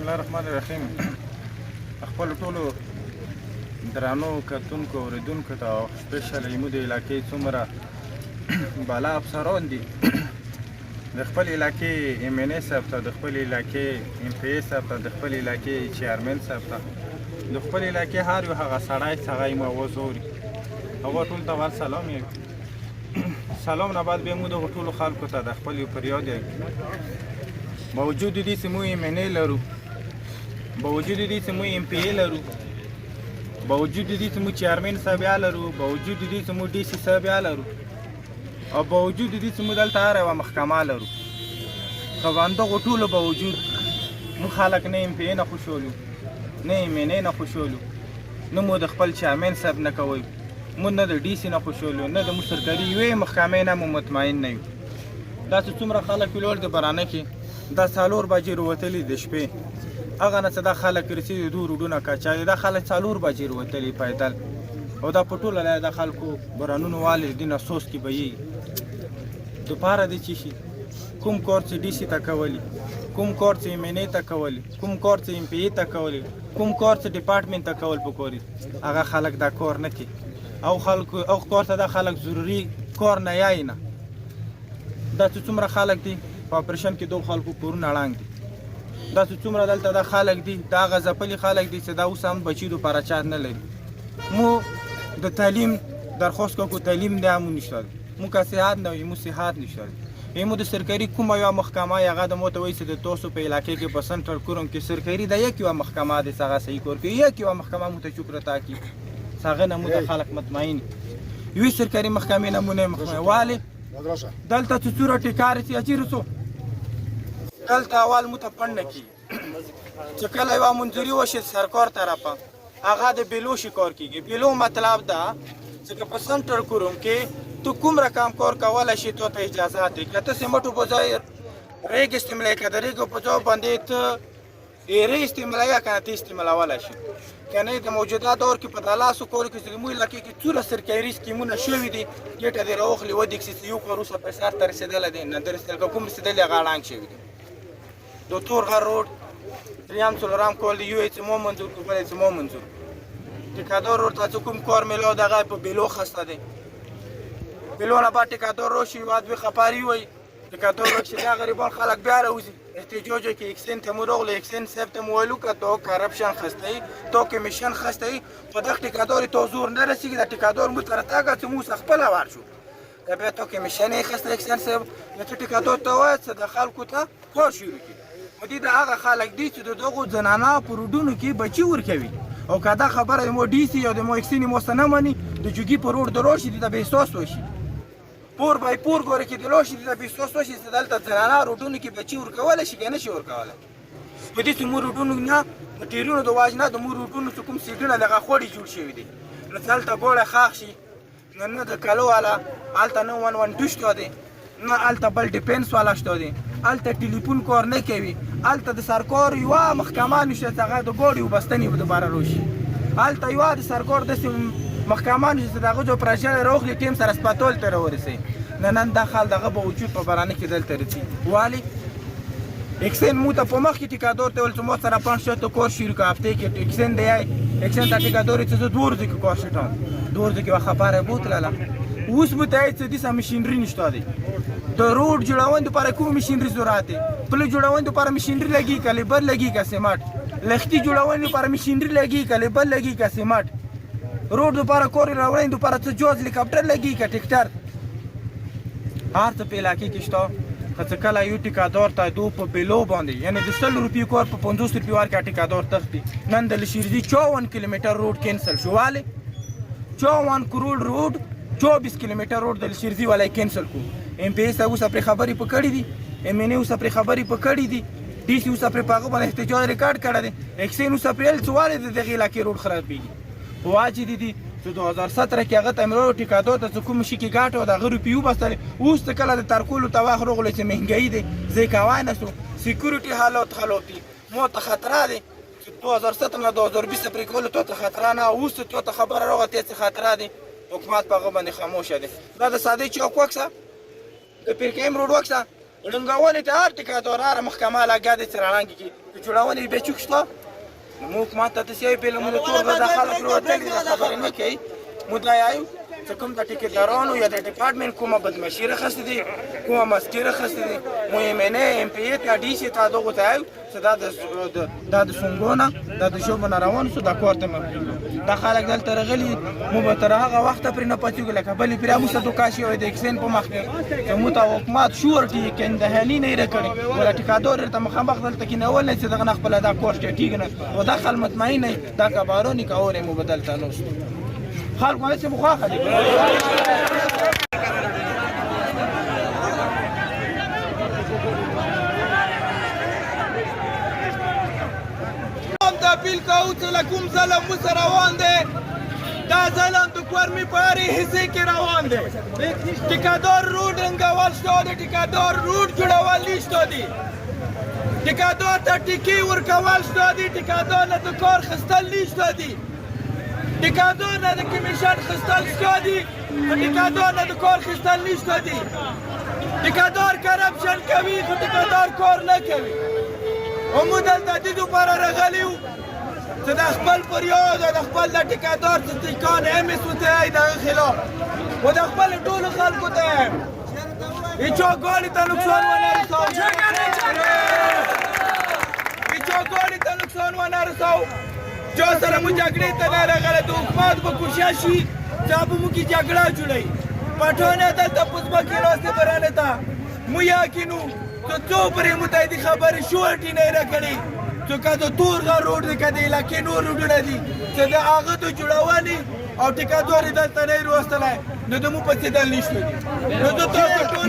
الله الرحمن الرحیم. خپل ټولو درانو کتونکو اوریدونکو ته او سپیشل ایمو د علاقې څومره بالا افسران دي د خپل علاقې ایم ان ای صاحب ته، د خپل علاقې ایم پی ای صاحب ته، د خپل علاقې چیرمن صاحب ته، د خپل علاقې هر یو هغه سړی چې هغه یې اوازه اوري هغو ټولو ته ور سلام یې سلام نه بعد بیا موږ دغو ټولو خلکو ته د خپل یو فریاد یې باوجود دې چې موږ ایم ان ای لرو، باوجود دې چې موږ ایم پی ای لرو، باوجود دې چې موږ چیرمن صاحب یا لرو، باوجود دې چې موږ ډي سي صاحب یا لرو، او باوجود دې چې موږ دلته هر یوه محکمه لرو، خو همدغو ټولو باوجود موږ خلک نه ایم پی ای نه خوشحالو، نه ایم ان ای نه خوشحالو، نه مو د خپل چیرمن صاحب نه کوئ، موږ نه د ډي سي نه خوشحالو، نه د موږ سرکاري یوې محکمې نه مو مطمئن نه یو. داسې څومره خلک ولاړ د برانه کې دا 4 بجې راوتلي د شپې، هغه نه چې دا خلک رسېدي دوه روډونه کچالي، دا خلک 4 بجې راوتلي پیدل، او دا په ټوله لایه د خلکو برانونو والي دین افسوس کې بهیږي دپاره د چې شي کوم کار چې ډي سي ته کولی، کوم کار چې ایم ان ای ته کولی، کوم کار چې ایم پی ای ته کولی، کوم کار چې ډپارټمنټ ته کول پکار دي، هغه خلک دا کار نه کوي، او کار ته دا خلک ضروري کار نه یایي نه. دا چې څومره خلک دي په اپریشن کې دو خلکو کورونه ړنګ دي، دا چې څومره دلته دا خلک دي دا هغه ځپلي خلک دي چې دا اوس هم بچي دپاره چار نه لري. مو د تعلیم درخواست کوو، تعلیم دی همو نشته دی، مو که صحت نه وي مو صحت نشته دی. مو د سرکاري کومه یوه محکمه هغه د مو ته وایي چې د تاسو په علاقې کې په سنټر کوروم کې سرکاري د یک یوه محکمه دی چې هغه صحیح کار کوي، یک یوه محکمه مو ته چوک راته کړي چې هغه نه مو د خلک مطمئن یوې سرکاري محکمې نه مو نه مطمئن. ولې دلته چې څومره ټیکارې چې اچېرو څو دلته اول مو ته پنډ نه کېږي چې کله یوه منظوري وشي سرکار طرفه هغه د بیلو شکار کېږي. بیلو مطلب ده چې که په سنټر کوروم کې تو کوم رقم کار کولی شي تو ته اجازه دی، که ته سمټو په ځای ریګ استعمالوي، که د ریګو په ځای باندې ته ایرې استعمالوي که نه ته استعمالولی شي، که نه د موجوده دور کې په دلاسو کولو کې چې زموږ علاقې کې څومره سرکاري سکیمونه شوي دي ګېټه دې راوخلي ودېږسي چې یو کار اوسه په سر ته رسېدلی دی، نه د رسېدل که کوم رسېدلي هغه ړنګ شوي دي. د تور غر روډ 3 څلورم کال د یو یې چې مو منظور کړو بل یې چې مو منظور ټیکادار روډ ته چې کوم کار میلاو د هغه په بیلو خسته دی، بیلو نه بعد ټیکادار روډ شي بعد وي خپاري وایي ټیکادار روډ شي دا غریبان خلک بیا راوځي احتجاج کې اکسین ته مو راغلی، اکسین صاحب ته مو ویلو که تا کرپشن خسته یي، تا کمیشن خسته یي، خو دغه ټیکادار تا زور نه رسېږي، دا ټیکادار موږ ته راتګه چې موږ خپله ورشو، که بیا تا کمیشن یې خسته اکسین صاحب نو ته ټیکادار ته وایه چې د خلکو ته کار شروع کړي. مدې د هغه خلک دي چې د دغو زنانه په روډونو کې بچي ورکوي، او که دا خبره د مو ډي سي یا د مو اکسین مو څه نه مني د جوګي په روډ د راشي د به احساس وشي پور بای پور ګوره کې د راشي د به احساس وشي چې دلته زنانه روډونو کې بچي ورکولی شي که نه شي ورکولی. په دې چې مو روډونو نه د ټیرونو د واج نه د مو روډونو چې کوم سیټونه دغه خوړې جوړ شوي دي نو چې هلته ګوړه ښاخ شي نه د کلو والا هلته نه 112 شته دی، نه هلته بل ډیفینس والا شته دی، هلته ټلیفون کار نه کوي، هلته د سرکار یوه محکمه نشته چې هغه د ګاډي وبستنې دپاره راشي، هلته یوه د سرکار داسې محکمه نشته چې د هغه جو پرشل راوخلي ټیم سره اسپتال ته راورسوي. نن دخل دغه باوجود په برانه کې دلته رسي. ولې اکسین مو ته په مخ کې ټیکادار ته ویل چې ما سره 5 شته کار شروع کړه هفتې کې اکسین دی اکسین ته ټیکادار چې زه 2 ورځې کې کار شټم 2 ورځې کې یوه خبره بوتلله اوس مو ته یې چې داسې مشینري نشته دی، د روډ جوړونې دپاره کوم مشینري ضرورت دی، پله جوړونې دپاره مشینري لګي که لیبر لګي که سیمټ، لښتي جوړونې دپاره مشینري لګي که لیبر لګي که سیمټ، روډ دپاره کار راوړنې دپاره څه جوز هلیکاپټر لګي که ټیکټر، هر څه په علاقې کې شته. که څه کله یو ټیکادار ته دو په بیلو باندې یعنې د 100 روپیو کار په 50 روپیو ورکړه ټیکادار تښتي. نن د لشیرزي 54 کیلومتر روډ کینسل شو، ولې 54 کروڑ روډ 24 کیلومتر روډ د لشیرزي والا کینسل کو. ایم پی ای صاحب اوس پرې خبرې په کړې دي، ایم ان ای اوس پرې خبرې په کړې دي، ډي سي اوس پرې په هغه باندې احتجاج ریکارډ کړی دی، اکسین اوس پرې ویل چې ولې د دغې علاقې روډ خرابېږي. واجب دي چې 2017 کې هغه ته امرو ټیکادار ته چې کوم شي کې ګاټه او د هغه روپیو بستلې، اوس ته کله د ترکولو ته وخت راغلی چې مهنګایي دی ځای کوی نه شو، سیکورټي حالات خراب دي، مو ته خطره دی چې 2017 نه 2020 پرې کولو ته خطره نه، اوس ته خبره راغلې چې خطره دی، حکومت په هغه باندې خاموشه دی. دا د سادې چوک وکسه د پیرکیم روډ وکسه ړنګونې ته هر ټیکادار هره محکمه لګیا دی چې رڼانګې کړي که جوړونې بیا چوک شته نو موږ حکومت ته داسې وایو بېله موږ د تور د خلک لوتلي دي خبرې نه کوي موږ دا وایو چې کوم د ټیکټدارانو یا د ډپارټمنټ کومه بدمعشي راخیستې دي کومه مسکي راخیستې دي مو ایم ان ای ام پی ای ته ډي سي ته دغو ته وایو چې دا د سونګو نه دا د ژبو نه روان شو دا کور ته مبلي دا خلک دلته راغلي مو به تر هغه وخته پرې نه پاتېږو لکه بلې پرې موږ ته دوکه شوی د اکسین په مخ کې چې موږ ته حکومت شورټي کندهالي نه یې راکړې ولا ټیکادار ورته مخامخ دلته کېنول نه چې دغه نه خپله دا کور ټیټېږي نه و دا خل مطمئن دی دا کبارونې که اورې مو به دلته نوست خلق مالې چې مخواخه دي دا اپیل کوو چې له کوم ظلم مو سره روان دی دا ظلم د کورمي په هرې حصې کې روان دی ټیکادار روډ رنګول شته دی ټیکادار روډ جوړول نشته دي ټیکادار ته ټیکې ورکول شته دي ټیکادار نه د کار خیستل نشته دي ټیکادار نه د کمیشن خیستل شته دي ټیکادار نه د کار خیستل نشته دي ټیکادار کرپشن کوي خو ټیکادار کار نه کوي او موږ دلته دې دپاره راغلي یو چې د خپل فریاد او د خپل د ټیکادار چې ټیکان امس ورته وایي د هغه خلاف و د خپلو ټولو خلکو ته یم هېچا ګاډي ته نقصان ونه رسوو هېچا ګاډي ته نقصان ونه رسوو چا سره مو جګړې ته نه راغلی د حکومت به کوشش وي چې به موږ جګړه جوړوي پټانې دلته په ځمکې ناستې برانې ته مو یقینو تو څو پرې متحدې خبرې شورټي نه یې راکړي چې که د تورغه روډ دی که د علاقې نور روډونه دي چې د هغه د جوړونې او ټیکادار یې دلته نه یې راوستلی نو د مو په څېدل نشته دي نو د تاسو ټول